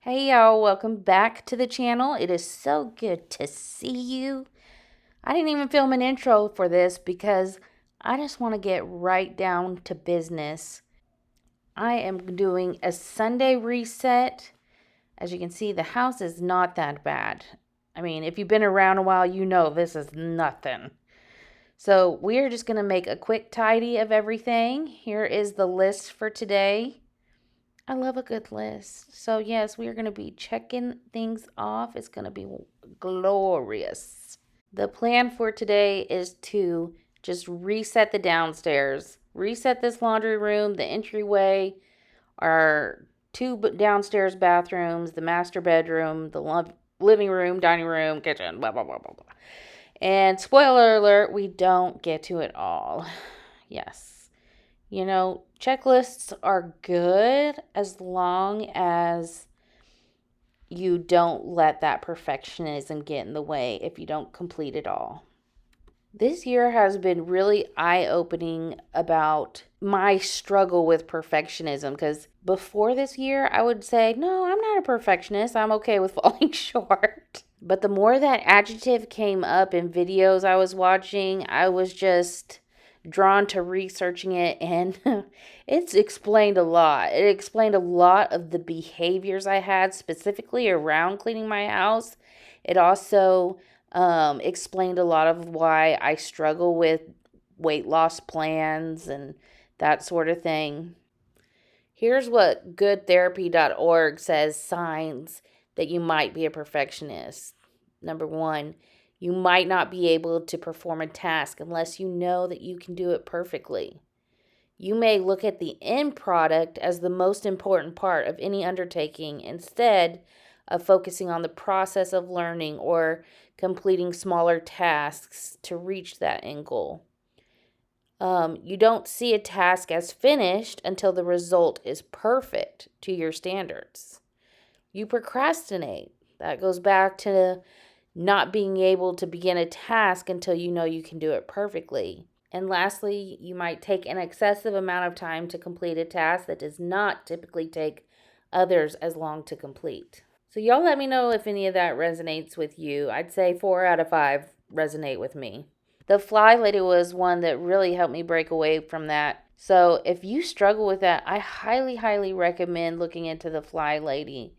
Hey y'all, welcome back to the channel. It is so good to see you. I didn't even film an intro for this because I just want to get right down to business. I am doing a Sunday reset. As you can see, the house is not that bad. I mean, if you've been around a while, you know this is nothing. So we're just going to make a quick tidy of everything. Here is the list for today. I love a good list. So yes, we are going to be checking things off. It's going to be glorious. The plan for today is to just reset the downstairs. Reset this laundry room, the entryway, our two downstairs bathrooms, the master bedroom, the living room, dining room, kitchen, blah, blah, blah, blah, blah. And spoiler alert, we don't get to it all. Yes. You know, checklists are good as long as you don't let that perfectionism get in the way if you don't complete it all. This year has been really eye-opening about my struggle with perfectionism, because before this year, I would say, no, I'm not a perfectionist. I'm okay with falling short. But the more that adjective came up in videos I was watching, I was just drawn to researching it, and it's explained a lot. It explained a lot of the behaviors I had specifically around cleaning my house. It also explained a lot of why I struggle with weight loss plans and that sort of thing. Here's what goodtherapy.org says signs that you might be a perfectionist. Number 1, you might not be able to perform a task unless you know that you can do it perfectly. You may look at the end product as the most important part of any undertaking instead of focusing on the process of learning or completing smaller tasks to reach that end goal. You don't see a task as finished until the result is perfect to your standards. You procrastinate. That goes back to not being able to begin a task until you know you can do it perfectly. And lastly, you might take an excessive amount of time to complete a task that does not typically take others as long to complete. So y'all let me know if any of that resonates with you. I'd say 4 out of 5 resonate with me. The Fly Lady was one that really helped me break away from that. So if you struggle with that, I highly, highly recommend looking into the Fly Lady.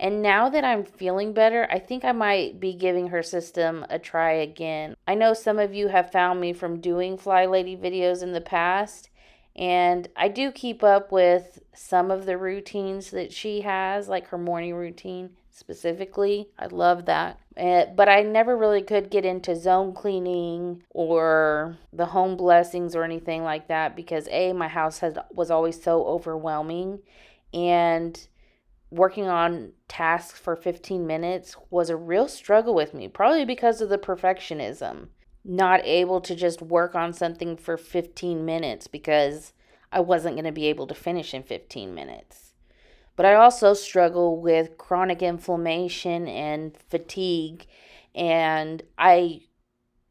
And now that I'm feeling better, I think I might be giving her system a try again. I know some of you have found me from doing Fly Lady videos in the past, and I do keep up with some of the routines that she has, like her morning routine specifically. I love that. But I never really could get into zone cleaning or the home blessings or anything like that because my house was always so overwhelming, and working on tasks for 15 minutes was a real struggle with me, probably because of the perfectionism. Not able to just work on something for 15 minutes because I wasn't going to be able to finish in 15 minutes. But I also struggle with chronic inflammation and fatigue, and I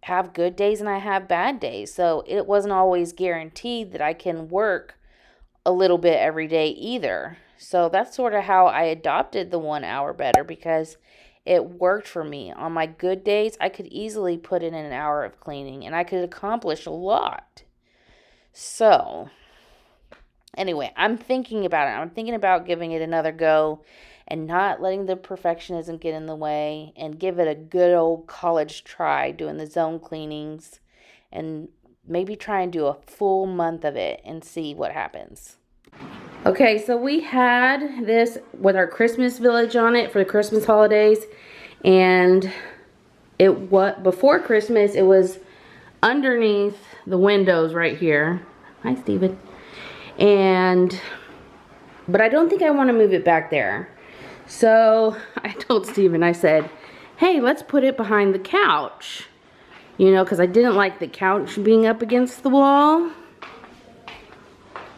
have good days and I have bad days. So it wasn't always guaranteed that I can work a little bit every day either. So that's sort of how I adopted the 1 hour better, because it worked for me. On my good days, I could easily put in an hour of cleaning and I could accomplish a lot. So anyway, I'm thinking about it. I'm thinking about giving it another go and not letting the perfectionism get in the way, and give it a good old college try doing the zone cleanings, and maybe try and do a full month of it and see what happens. Okay, so we had this with our Christmas village on it for the Christmas holidays, and before Christmas it was underneath the windows right here. Hi, Steven. But I don't think I want to move it back there. So I told Steven, I said, hey, let's put it behind the couch. You know, because I didn't like the couch being up against the wall.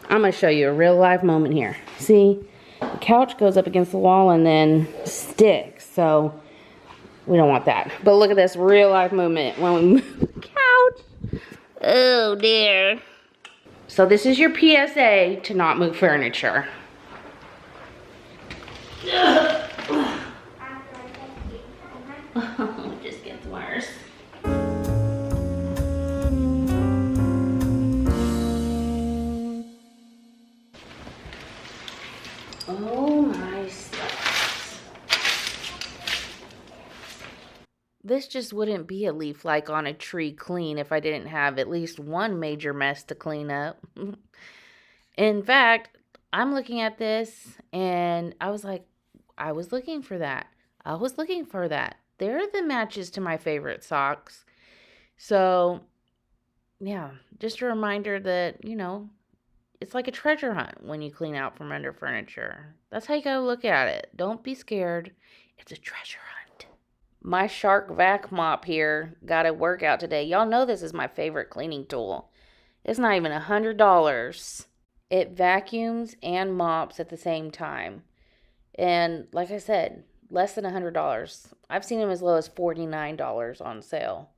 I'm going to show you a real life moment here. See, the couch goes up against the wall and then sticks. So we don't want that. But look at this real life moment when we move the couch. Oh dear. So this is your PSA to not move furniture. this just wouldn't be a Leaf.Like.On.A.Tree clean if I didn't have at least one major mess to clean up. In fact, I'm looking at this and I was like, I was looking for that. I was looking for that. They're the matches to my favorite socks. So, yeah, just a reminder that, it's like a treasure hunt when you clean out from under furniture. That's how you gotta look at it. Don't be scared. It's a treasure hunt. My Shark Vac mop here got a workout today. Y'all know this is my favorite cleaning tool. It's not even $100. It vacuums and mops at the same time. And like I said, less than $100. I've seen them as low as $49 on sale.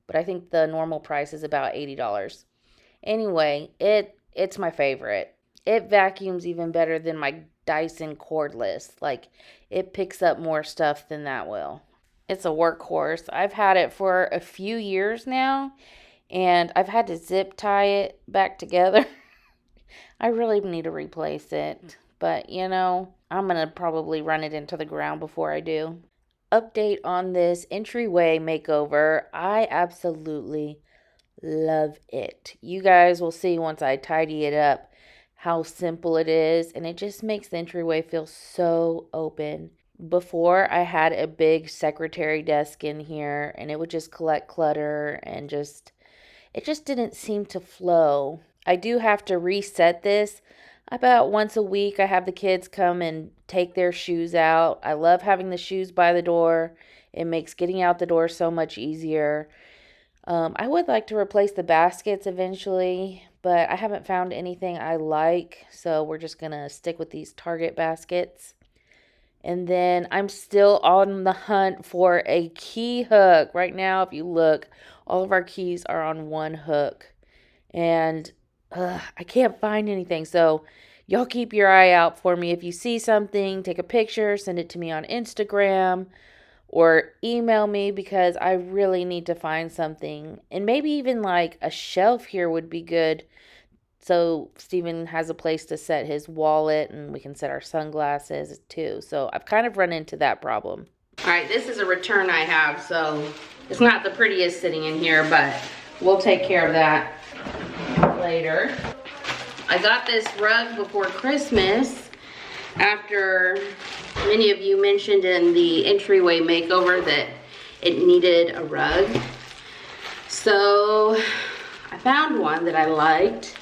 But I think the normal price is about $80. Anyway, it's my favorite. It vacuums even better than my Dyson cordless. Like, it picks up more stuff than that will. It's a workhorse. I've had it for a few years now, and I've had to zip tie it back together. I really need to replace it, but I'm going to probably run it into the ground before I do. Update on this entryway makeover. I absolutely love it. You guys will see once I tidy it up how simple it is, and it just makes the entryway feel so open. Before, I had a big secretary desk in here, and it would just collect clutter, and it just didn't seem to flow. I do have to reset this about once a week. I have the kids come and take their shoes out. I love having the shoes by the door. It makes getting out the door so much easier. I would like to replace the baskets eventually, but I haven't found anything I like, so we're just going to stick with these Target baskets. And then I'm still on the hunt for a key hook. Right now, if you look, all of our keys are on one hook. And I can't find anything. So y'all keep your eye out for me. If you see something, take a picture, send it to me on Instagram, or email me, because I really need to find something. And maybe even like a shelf here would be good, so Steven has a place to set his wallet, and we can set our sunglasses too. So I've kind of run into that problem. All right, this is a return I have, so it's not the prettiest sitting in here, but we'll take care of that later. I got this rug before Christmas after many of you mentioned in the entryway makeover that it needed a rug. So I found one that I liked.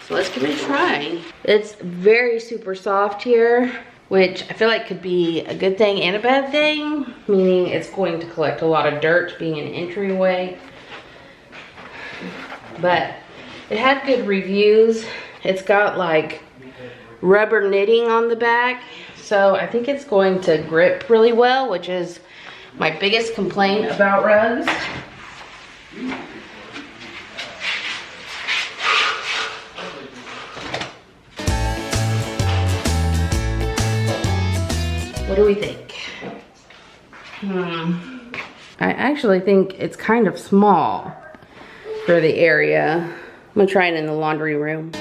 So let's give it a try. It's very super soft here, which I feel like could be a good thing and a bad thing, meaning it's going to collect a lot of dirt being an entryway. But it had good reviews. It's got like rubber knitting on the back, so I think it's going to grip really well, which is my biggest complaint about rugs. What do we think? I actually think it's kind of small for the area. I'm gonna try it in the laundry room.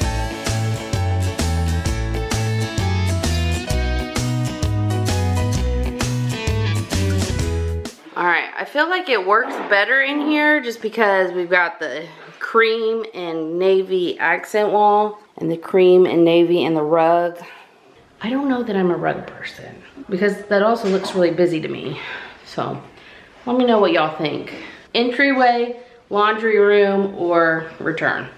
All right, I feel like it works better in here just because we've got the cream and navy accent wall and the cream and navy in the rug. I don't know that I'm a rug person because that also looks really busy to me. So let me know what y'all think. Entryway, laundry room, or return.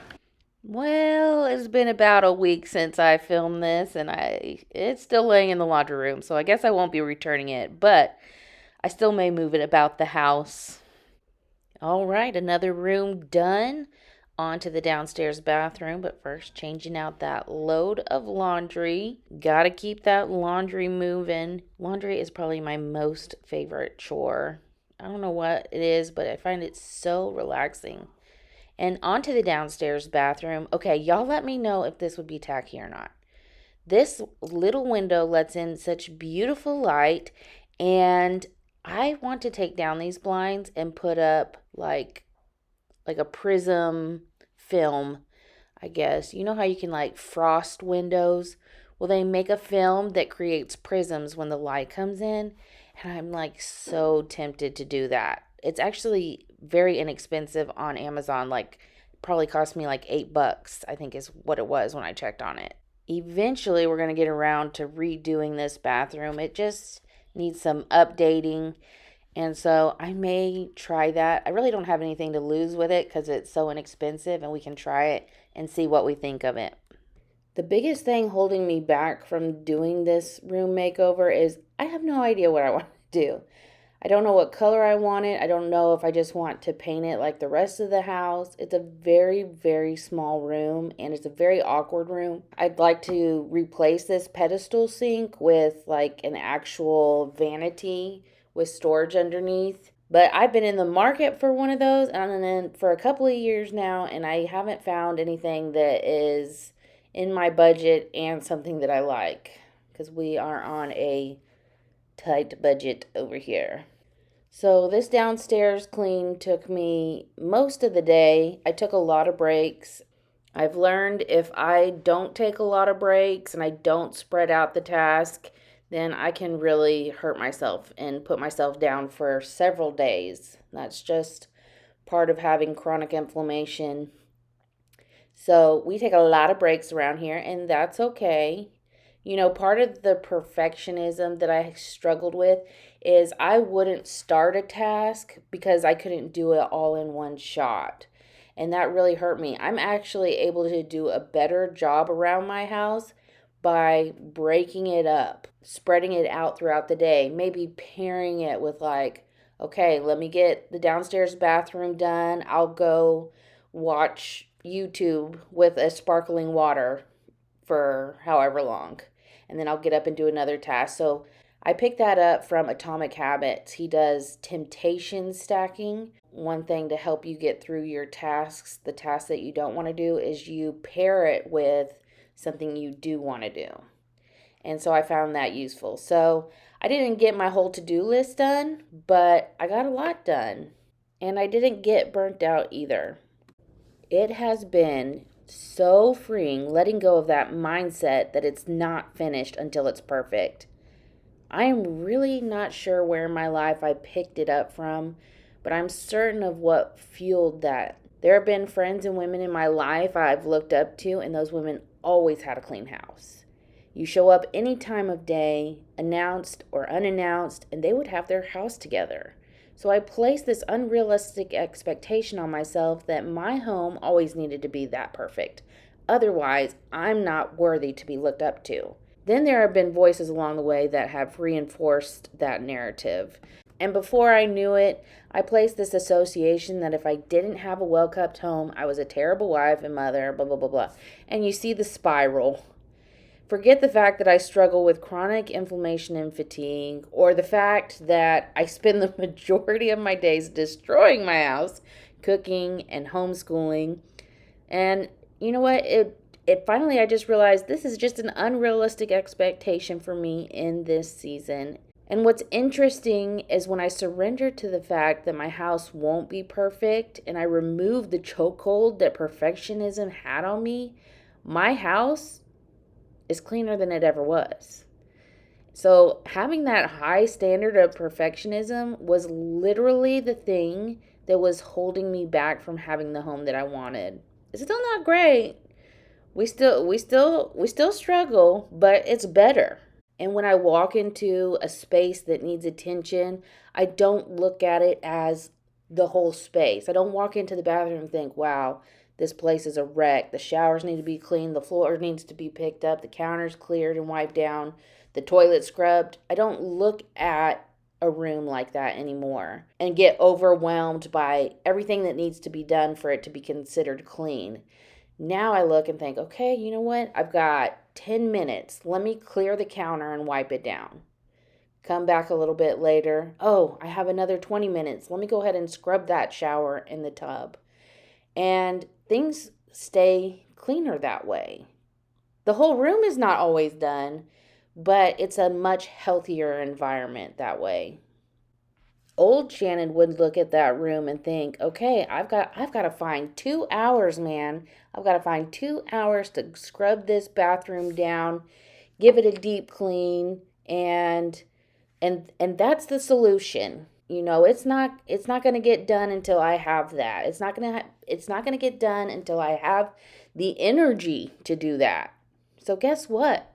Well, it's been about a week since I filmed this, and it's still laying in the laundry room, so I guess I won't be returning it, but I still may move it about the house. All right, another room done. On to the downstairs bathroom, but first changing out that load of laundry. Gotta keep that laundry moving. Laundry is probably my most favorite chore. I don't know what it is, but I find it so relaxing. And onto the downstairs bathroom. Okay, y'all let me know if this would be tacky or not. This little window lets in such beautiful light, and I want to take down these blinds and put up like a prism film, I guess. You know how you can like frost windows? Well, they make a film that creates prisms when the light comes in, and I'm like so tempted to do that. It's actually very inexpensive on Amazon. Like, probably cost me like $8, I think is what it was when I checked on it. Eventually, we're going to get around to redoing this bathroom. It just needs some updating. And so I may try that. I really don't have anything to lose with it because it's so inexpensive, and we can try it and see what we think of it. The biggest thing holding me back from doing this room makeover is I have no idea what I want to do. I don't know what color I want it. I don't know if I just want to paint it like the rest of the house. It's a very, very small room, and it's a very awkward room. I'd like to replace this pedestal sink with like an actual vanity with storage underneath. But I've been in the market for one of those and then for a couple of years now, and I haven't found anything that is in my budget and something that I like, because we are on a tight budget over here. So this downstairs clean took me most of the day. I took a lot of breaks. I've learned if I don't take a lot of breaks and I don't spread out the task, then I can really hurt myself and put myself down for several days. That's just part of having chronic inflammation. So we take a lot of breaks around here, and that's okay. Part of the perfectionism that I struggled with is I wouldn't start a task because I couldn't do it all in one shot. And that really hurt me. I'm actually able to do a better job around my house by breaking it up, spreading it out throughout the day, maybe pairing it with, like, okay, let me get the downstairs bathroom done. I'll go watch YouTube with a sparkling water for however long, and then I'll get up and do another task. So I picked that up from Atomic Habits. He does temptation stacking. One thing to help you get through your tasks, the tasks that you don't want to do, is you pair it with something you do want to do. And so I found that useful. So I didn't get my whole to-do list done, but I got a lot done. And I didn't get burnt out either. It has been so freeing letting go of that mindset that it's not finished until it's perfect. I am really not sure where in my life I picked it up from, but I'm certain of what fueled that. There have been friends and women in my life I've looked up to, and those women always had a clean house. You show up any time of day, announced or unannounced, and they would have their house together. So I placed this unrealistic expectation on myself that my home always needed to be that perfect. Otherwise, I'm not worthy to be looked up to. Then there have been voices along the way that have reinforced that narrative. And before I knew it, I placed this association that if I didn't have a well kept home, I was a terrible wife and mother, blah, blah, blah, blah. And you see the spiral. Forget the fact that I struggle with chronic inflammation and fatigue, or the fact that I spend the majority of my days destroying my house, cooking and homeschooling. And you know what? It finally, I just realized this is just an unrealistic expectation for me in this season. And what's interesting is when I surrender to the fact that my house won't be perfect and I remove the chokehold that perfectionism had on me, my house is cleaner than it ever was. So having that high standard of perfectionism was literally the thing that was holding me back from having the home that I wanted. It's still not great. We still struggle, but it's better. And when I walk into a space that needs attention, I don't look at it as the whole space. I don't walk into the bathroom and think, wow, this place is a wreck. The showers need to be cleaned. The floor needs to be picked up. The counters cleared and wiped down. The toilet scrubbed. I don't look at a room like that anymore and get overwhelmed by everything that needs to be done for it to be considered clean. Now I look and think, okay, you know what? I've got 10 minutes. Let me clear the counter and wipe it down. Come back a little bit later. Oh, I have another 20 minutes. Let me go ahead and scrub that shower in the tub. And things stay cleaner that way. The whole room is not always done, but it's a much healthier environment that way. Old Shannon would look at that room and think, okay, I've got to find 2 hours, man. I've got to find 2 hours to scrub this bathroom down, give it a deep clean, and that's the solution. It's not going to get done until I have that. It's not going to get done until I have the energy to do that. So guess what?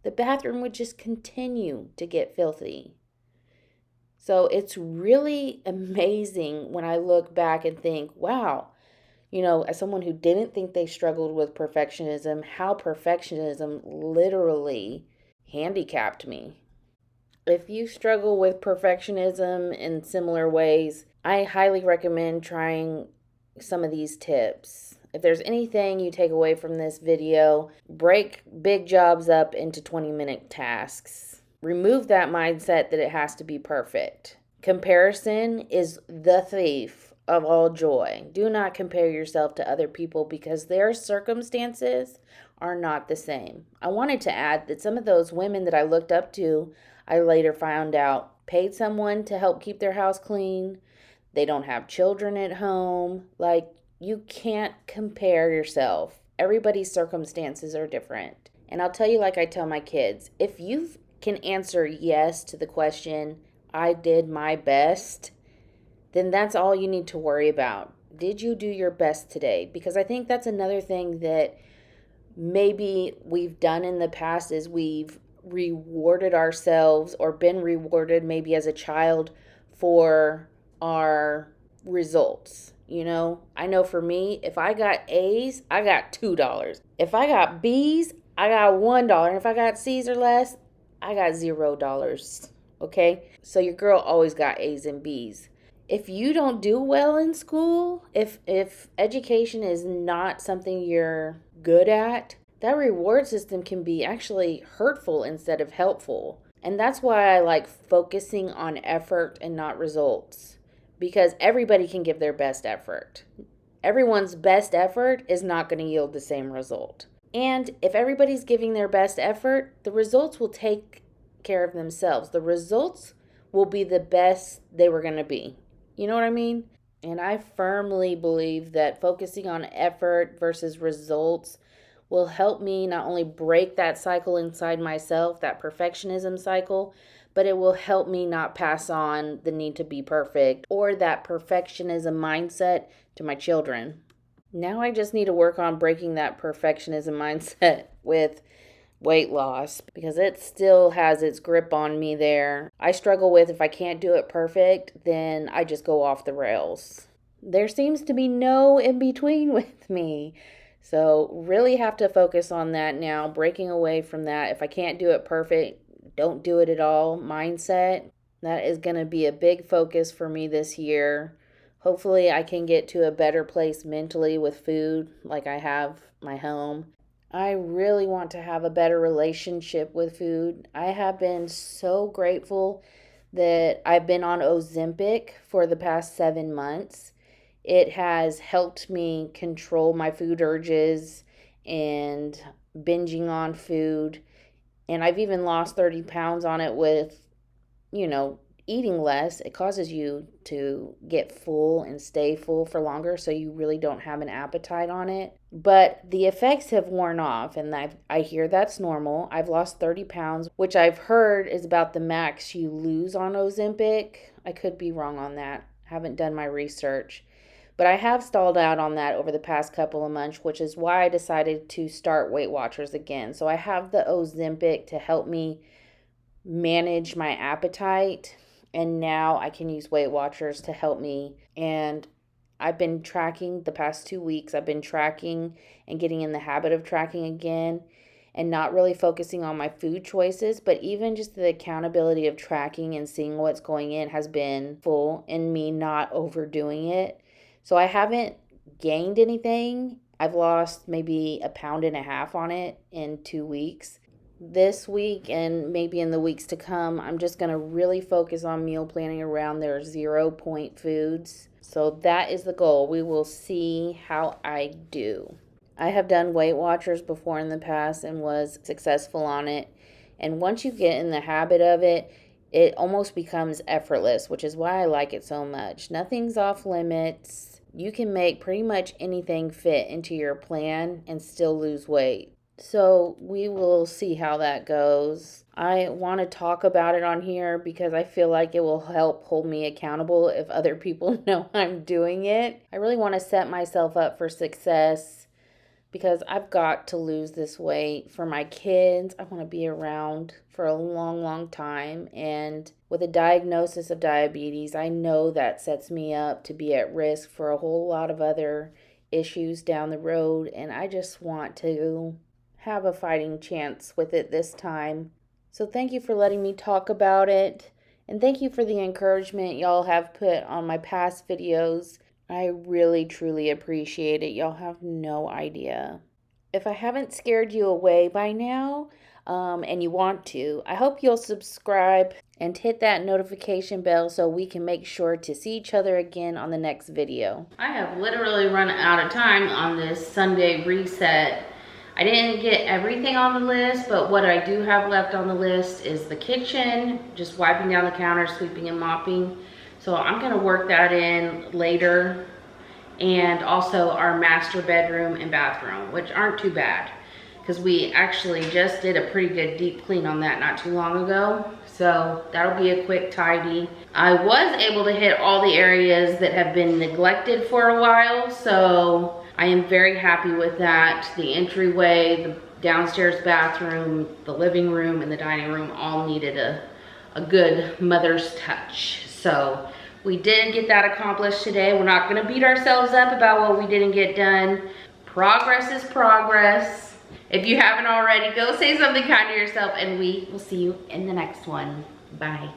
The bathroom would just continue to get filthy. So it's really amazing when I look back and think, wow, as someone who didn't think they struggled with perfectionism, how perfectionism literally handicapped me. If you struggle with perfectionism in similar ways, I highly recommend trying some of these tips. If there's anything you take away from this video, break big jobs up into 20-minute tasks. Remove that mindset that it has to be perfect. Comparison is the thief of all joy. Do not compare yourself to other people because their circumstances are not the same. I wanted to add that some of those women that I looked up to, I later found out paid someone to help keep their house clean. They don't have children at home. Like, you can't compare yourself. Everybody's circumstances are different. And I'll tell you, like I tell my kids, if you can answer yes to the question, I did my best, then that's all you need to worry about. Did you do your best today? Because I think that's another thing that maybe we've done in the past is we've rewarded ourselves or been rewarded maybe as a child for our results. I know for me, if I got A's, I got $2. If I got B's, I got $1. And if I got C's or less, I got $0. Okay? So your girl always got A's and B's. If you don't do well in school, if education is not something you're good at, that reward system can be actually hurtful instead of helpful. And that's why I like focusing on effort and not results, because everybody can give their best effort. Everyone's best effort is not going to yield the same result. And if everybody's giving their best effort, the results will take care of themselves. The results will be the best they were going to be. You know what I mean? And I firmly believe that focusing on effort versus results will help me not only break that cycle inside myself, that perfectionism cycle, but it will help me not pass on the need to be perfect or that perfectionism mindset to my children. Now I just need to work on breaking that perfectionism mindset with weight loss because it still has its grip on me there. I struggle with if I can't do it perfect, then I just go off the rails. There seems to be no in between with me. So, really have to focus on that now, breaking away from that. If I can't do it perfect, don't do it at all mindset. That is going to be a big focus for me this year. Hopefully, I can get to a better place mentally with food, like I have my home. I really want to have a better relationship with food. I have been so grateful that I've been on Ozempic for the past 7 months. It has helped me control my food urges and binging on food. And I've even lost 30 pounds on it with, you know, eating less. It causes you to get full and stay full for longer, so you really don't have an appetite on it. But the effects have worn off, and I hear that's normal. I've lost 30 pounds, which I've heard is about the max you lose on Ozempic. I could be wrong on that. I haven't done my research. But I have stalled out on that over the past couple of months, which is why I decided to start Weight Watchers again. So I have the Ozempic to help me manage my appetite, and now I can use Weight Watchers to help me. And I've been tracking the past 2 weeks. I've been tracking and getting in the habit of tracking again and not really focusing on my food choices, but even just the accountability of tracking and seeing what's going in has been full in me not overdoing it. So I haven't gained anything. I've lost maybe 1.5 pounds on it in 2 weeks. This week and maybe in the weeks to come, I'm just going to really focus on meal planning around their 0 point foods. So that is the goal. We will see how I do. I have done Weight Watchers before in the past and was successful on it. And once you get in the habit of it, it almost becomes effortless, which is why I like it so much. Nothing's off limits. You can make pretty much anything fit into your plan and still lose weight. So we will see how that goes. I want to talk about it on here because I feel like it will help hold me accountable if other people know I'm doing it. I really want to set myself up for success because I've got to lose this weight for my kids. I want to be around for a long, long time. And with a diagnosis of diabetes, I know that sets me up to be at risk for a whole lot of other issues down the road. And I just want to have a fighting chance with it this time. So thank you for letting me talk about it. And thank you for the encouragement y'all have put on my past videos. I really, truly appreciate it. Y'all have no idea. If I haven't scared you away by now, and you want to, I hope you'll subscribe and hit that notification bell so we can make sure to see each other again on the next video. I have literally run out of time on this Sunday reset. I didn't get everything on the list, but what I do have left on the list is the kitchen, just wiping down the counter, sweeping and mopping. So I'm gonna work that in later. And also our master bedroom and bathroom, which aren't too bad because we actually just did a pretty good deep clean on that not too long ago. So that'll be a quick tidy. I was able to hit all the areas that have been neglected for a while, so I am very happy with that. The entryway, the downstairs bathroom, the living room, and the dining room all needed a good mother's touch. So we did get that accomplished today. We're not gonna beat ourselves up about what we didn't get done. Progress is progress. If you haven't already, go say something kind to yourself, and we will see you in the next one. Bye.